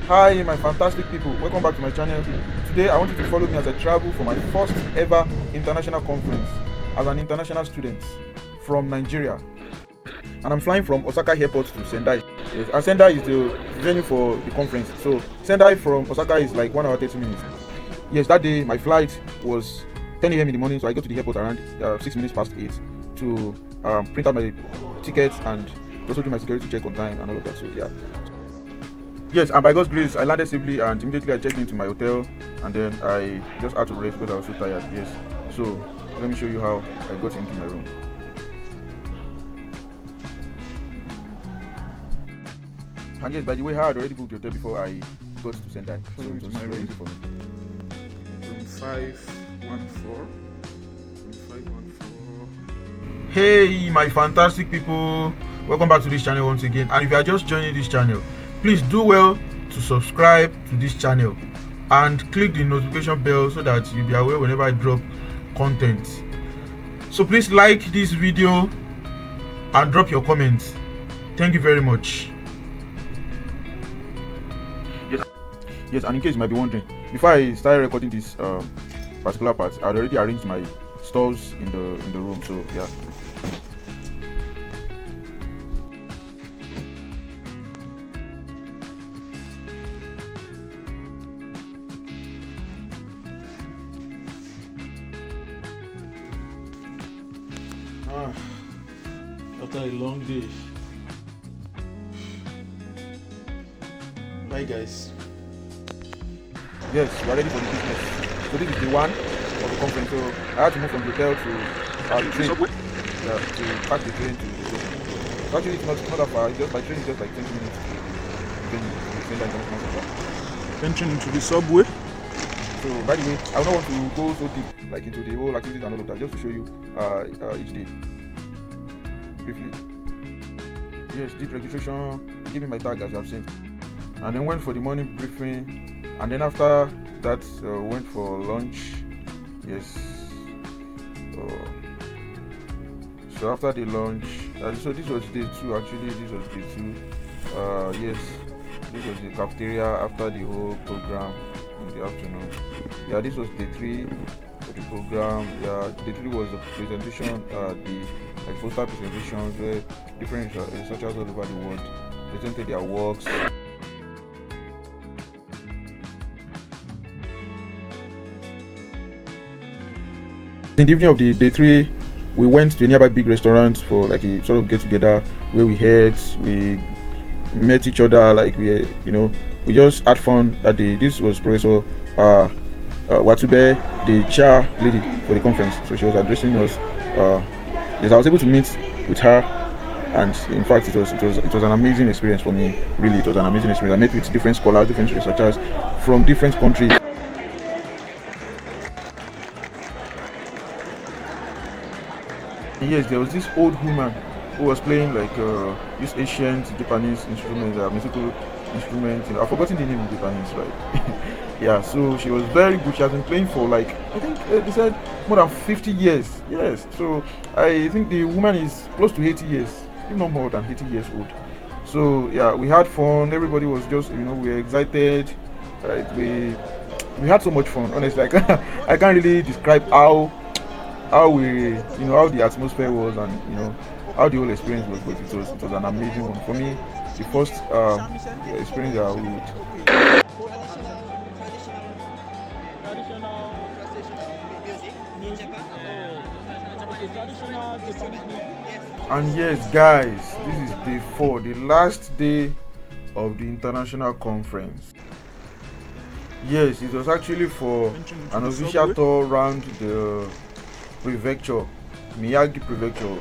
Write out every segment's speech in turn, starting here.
Hi my fantastic people, welcome back to my channel. Today I want you to follow me as I travel for my first ever international conference as an international student from Nigeria. And I'm flying from Osaka airport to Sendai. Yes, and Sendai is the venue for the conference. So Sendai from Osaka is like 1 hour 30 minutes. Yes, that day my flight was 10 a.m. in the morning, so I got to the airport around 6 minutes past 8 to print out my tickets and also do my security check on time and all of that. So yeah. Yes, and by God's grace, I landed safely and immediately I checked into my hotel and then I just had to rest because I was so tired. Yes, so let me show you how I got into my room. And yes, by the way, I had already booked the hotel before I got to Sendai. So it was very easy for me. Room 514. Hey, my fantastic people, welcome back to this channel once again. And if you are just joining this channel, please do well to subscribe to this channel and click the notification bell so that you'll be aware whenever I drop content. So please like this video and drop your comments. Thank you very much. Yes, and in case you might be wondering, before I started recording this particular part, I had already arranged my stalls in the room. So yeah. After a long day. Bye guys. Yes, we are ready for the business. So this is the one of the conference. So I had to move from the hotel to the train. Yeah, to catch the train to the station. So actually it's not that far. It's just by train it's just like 20 minutes to the Sendai International Conference. Entering into the subway. So by the way, I don't want to go so deep like into the whole activities and all of that, just to show you each day briefly. Yes, did registration, give me my tag as you have seen, and then went for the morning briefing. And then after that, went for lunch. Yes. So after the lunch, so this was day 2 actually. This was day 2. Yes, this was the cafeteria after the whole program in the afternoon. Yeah, this was day 3 of the program. Yeah, day 3 was the presentation, the poster presentations where different researchers all over the world presented their works. In the evening of the day 3, we went to a nearby big restaurant for like a sort of get together where we met each other, like we just had fun that day. This was Professor Watube, the chair lady for the conference. So she was addressing us. Yes, I was able to meet with her, and in fact it was an amazing experience for me. Really, it was an amazing experience. I met with different scholars, different researchers from different countries. Yes, there was this old woman who was playing like this ancient Japanese instruments, musical instruments. I've forgotten the name in Japanese, right? Yeah, so she was very good. She has been playing for like, I think they said more than 50 years. Yes, so I think the woman is close to 80 years, if not more than 80 years old. So yeah, we had fun. Everybody was just, we were excited. Right? We had so much fun. Honestly, I can't really describe how we how the atmosphere was, and how the whole experience was, but it was an amazing one for me. The first experience that I would. And yes guys, this is day 4, the last day of the international conference. Yes, it was actually for an official tour around the prefecture, Miyagi prefecture.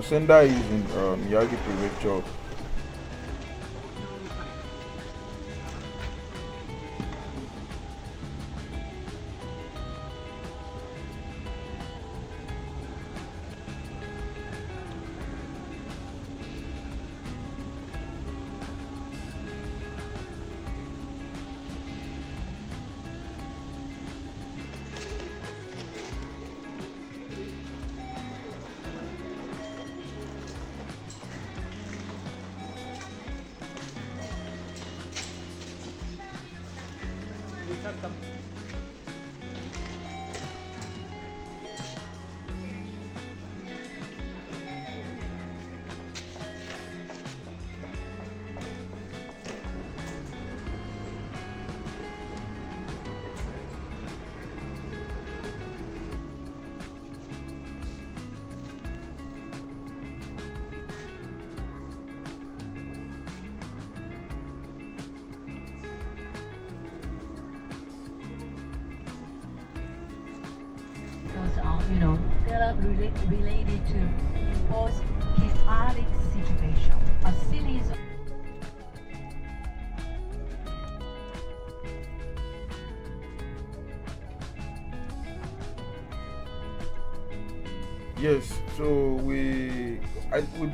Sendai is in Miyagi prefecture. Related to imposed chaotic situation, a series of Yes, so we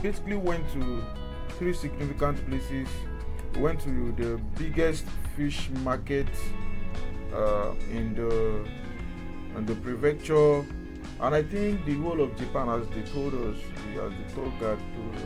basically went to three significant places. We went to the biggest fish market in the prefecture, and I think the whole of Japan, as they told us, as the tour guide told us.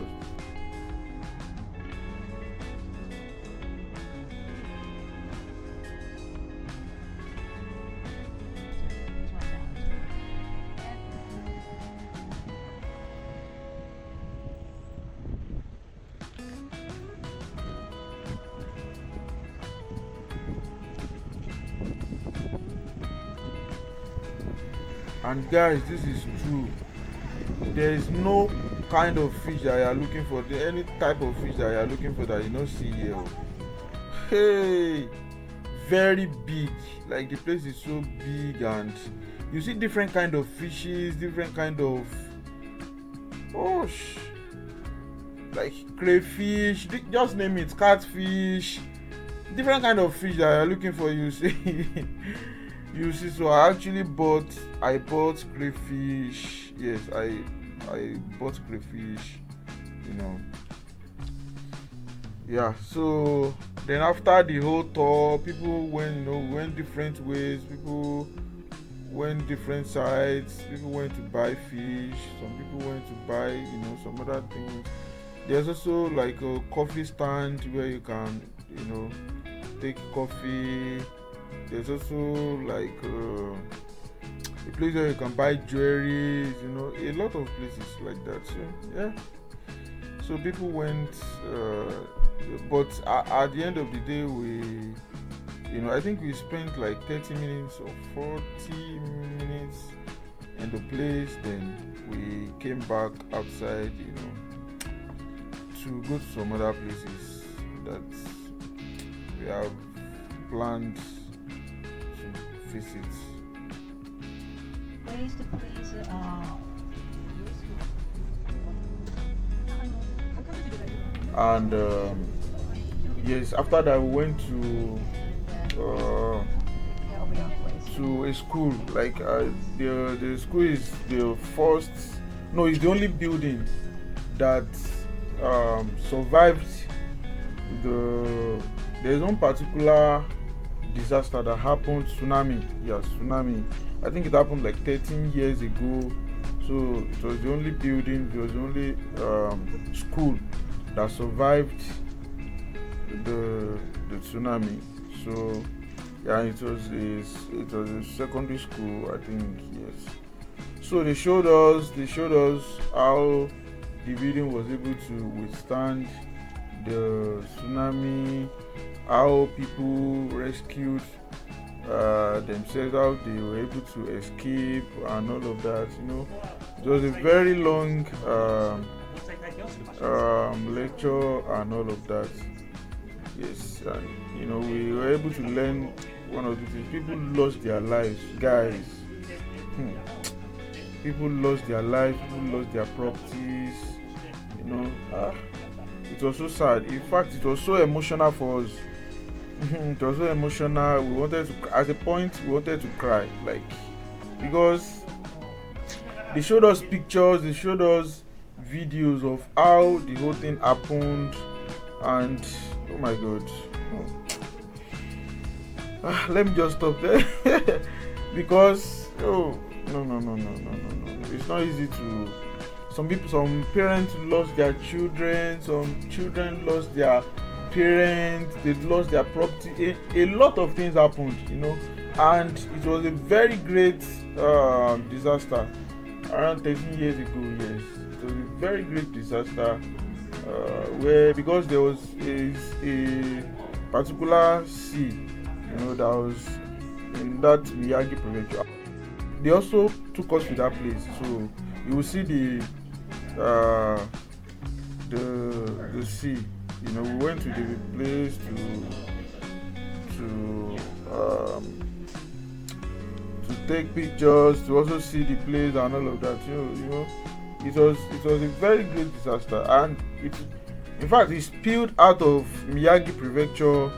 And guys, this is true. There is no kind of fish that you are looking for. Any type of fish that you are looking for that you don't see here. Hey, very big. Like the place is so big, and you see different kind of fishes, different kind of like crayfish. Just name it, catfish. Different kind of fish that you are looking for. You see. You see, so I bought crayfish. Yes, I bought crayfish, Yeah, so then after the whole tour, people went different ways, people went different sides, people went to buy fish, some people went to buy, some other things. There's also like a coffee stand where you can, take coffee. There's also like a place where you can buy jewelry, a lot of places like that. So yeah, so people went, but at the end of the day, I think we spent like 30 minutes or 40 minutes in the place. Then we came back outside, to go to some other places that we have planned visit. And yes, after that we went to a school. Like the school is the first, no, it's the only building that survived there's one particular disaster that happened, tsunami. Yes, tsunami. I think it happened like 13 years ago. So it was the only building, it was the only school that survived the tsunami. So yeah, it was a secondary school, I think. Yes. So they showed us how the building was able to withstand the tsunami, how people rescued themselves, how they were able to escape, and all of that. It was a very long lecture and all of that. Yes, and we were able to learn one of the things. People lost their lives, guys. People lost their lives. People lost their properties. It was so sad. In fact, it was so emotional for us. It was so emotional. We wanted to, at a point, we wanted to cry, like, because they showed us pictures, they showed us videos of how the whole thing happened, and oh my god. Let me just stop there because no, it's not easy to. Some parents lost their children, some children lost their parents, they lost their property. A lot of things happened, and it was a very great disaster around 13 years ago. Yes, it was a very great disaster where, because there was a particular sea, that was in that Miyagi prefecture. They also took us to that place, so you will see the sea. We went to the place to take pictures, to also see the place and all of that. It was a very great disaster, and in fact it spilled out of Miyagi prefecture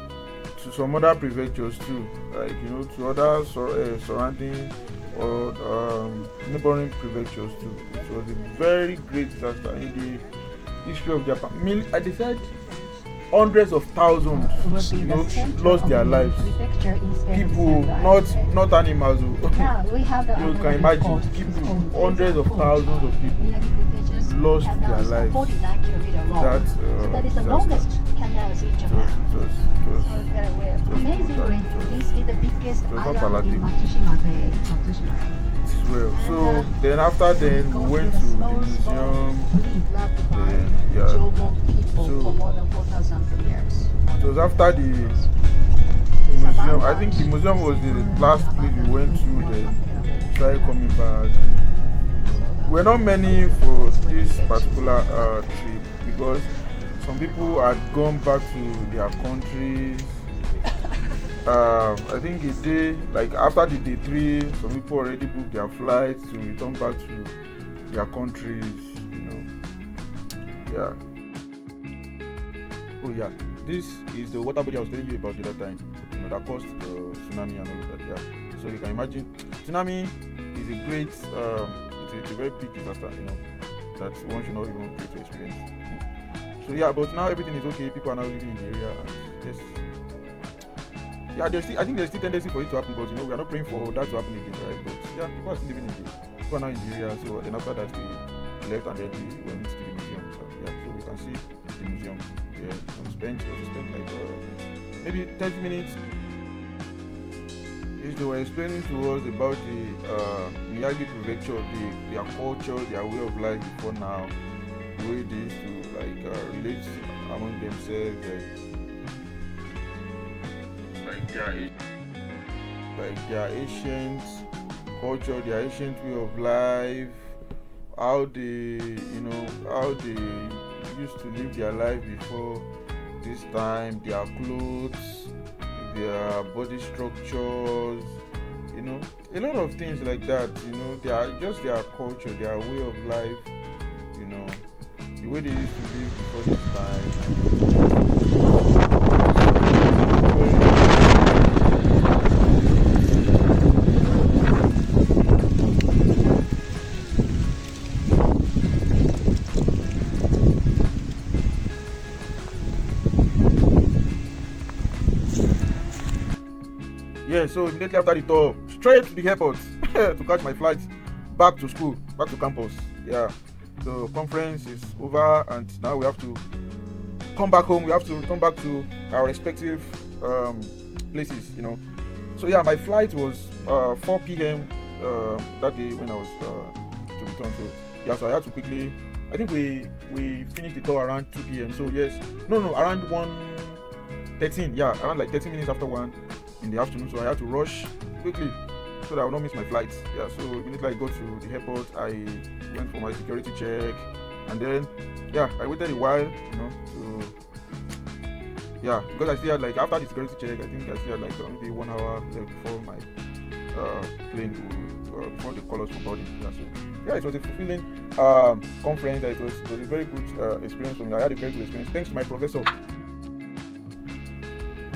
to some other prefectures too, like to other surrounding or neighboring prefectures too. It was a very great disaster in the history of Japan. I said hundreds of thousands, lost their lives. People, not animals. You can imagine, people, hundreds of thousands of people lost their lives. That is the longest canals in Japan. Amazingly, this is the biggest island in Matsushima Bay, Matsushima. Well, so then after we went to the museum. So it was after the museum. I think the museum was the last place we went to. Then started coming back. We're not many for this particular trip, because some people had gone back to their countries. I think a day, like after the day 3, some people already booked their flights to return back to their countries. Yeah. Oh yeah, this is the water body I was telling you about the other time. That caused the tsunami and all of that. Yeah. So you can imagine, tsunami is a great, it's a very big disaster. That one should not even get to experience. So yeah, but now everything is okay. People are now living in the area, and yes. Yeah, I think there's still tendency for it to happen, but we are not praying for that to happen again, right? But yeah, people are still living in people are now in the area. So then after that we left, and then we went to the museum. So yeah, so we can see the museum. Yeah, we spent like maybe 30 minutes. They were explaining to us about the Miyagi prefecture, their culture, their way of life before now, the way they used to relate among themselves, like their ancient culture, their ancient way of life, how they used to live their life before this time, their clothes, their body structures, a lot of things like that. They are just their culture, their way of life, the way they used to live before this time. Yeah, so immediately after the tour, straight to the airport to catch my flight back to school, back to campus. Yeah, the conference is over, and now we have to come back home. We have to return back to our respective places. So yeah, my flight was 4 p.m. That day when I was to return. So yeah, so I had to quickly. I think we finished the tour around 2 p.m. So yes, around 1:13. Yeah, around like 30 minutes after 1 in the afternoon. So I had to rush quickly so that I would not miss my flight. Yeah, so immediately I got to the airport, I went for my security check, and then I waited a while, because I still had after the security check, I think I still had maybe 1 hour left before my plane before the call us for boarding. So it was a fulfilling conference. It was a very good experience for me. I had a very good experience thanks to my professor.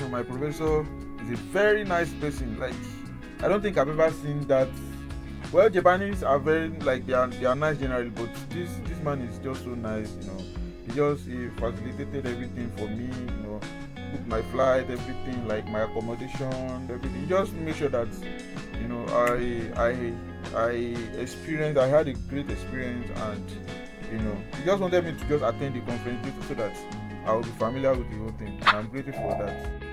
My professor is a very nice person. I don't think I've ever seen that. Well, Japanese are very they are nice generally, but this man is just so nice. He facilitated everything for me. Booked my flight, everything, my accommodation, everything. He just made sure that I had a great experience, and he just wanted me to just attend the conference so that I will be familiar with the whole thing, and I'm grateful for that.